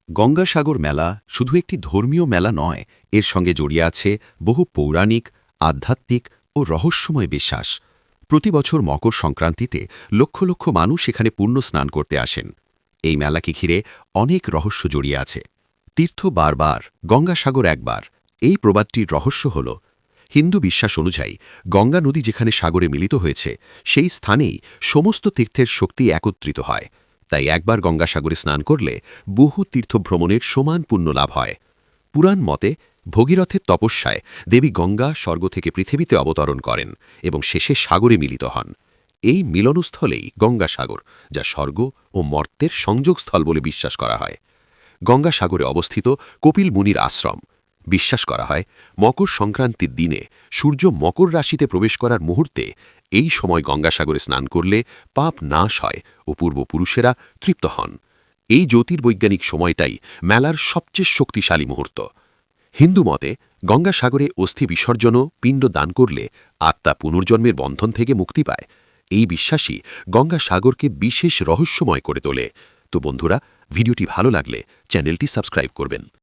গঙ্গাসাগর মেলা শুধু একটি ধর্মীয় মেলা নয়, এর সঙ্গে জড়িয়ে আছে বহু পৌরাণিক, আধ্যাত্মিক ও রহস্যময় বিশ্বাস। প্রতি বছর মকর সংক্রান্তিতে লক্ষ লক্ষ মানুষ এখানে পুণ্য স্নান করতে আসেন। এই মেলাকে ঘিরে অনেক রহস্য জড়িয়ে আছে। তীর্থ বারবার, গঙ্গাসাগর একবার, এই প্রবাদটির রহস্য হল, হিন্দু বিশ্বাস অনুযায়ী গঙ্গা নদী যেখানে সাগরে মিলিত হয়েছে সেই স্থানেই সমস্ত তীর্থের শক্তি একত্রিত হয়। তাই একবার গঙ্গাসাগরে স্নান করলে বহু তীর্থভ্রমণের সমান পুণ্য লাভ হয়। পুরাণ মতে ভগীরথের তপস্যায় দেবী গঙ্গা স্বর্গ থেকে পৃথিবীতে অবতরণ করেন এবং শেষে সাগরে মিলিত হন। এই মিলনস্থলেই গঙ্গাসাগর, যা স্বর্গ ও মর্ত্যের সংযোগস্থল বলে বিশ্বাস করা হয়। গঙ্গাসাগরে অবস্থিত কপিল মুনির আশ্রম। বিশ্বাস করা হয় মকর সংক্রান্তির দিনে সূর্য মকর রাশিতে প্রবেশ করার মুহূর্তে এই সময় গঙ্গাসাগরে স্নান করলে পাপ নাশ হয় ও পূর্বপুরুষেরা তৃপ্ত হন। এই জ্যোতির্বৈজ্ঞানিক সময়টাই মেলার সবচেয়ে শক্তিশালী মুহূর্ত। হিন্দু মতে গঙ্গাসাগরে অস্থি বিসর্জনও পিণ্ড দান করলে আত্মা পুনর্জন্মের বন্ধন থেকে মুক্তি পায়। এই বিশ্বাসই গঙ্গাসাগরকে বিশেষ রহস্যময় করে তোলে। তো বন্ধুরা, ভিডিওটি ভালো লাগলে চ্যানেলটি সাবস্ক্রাইব করবেন।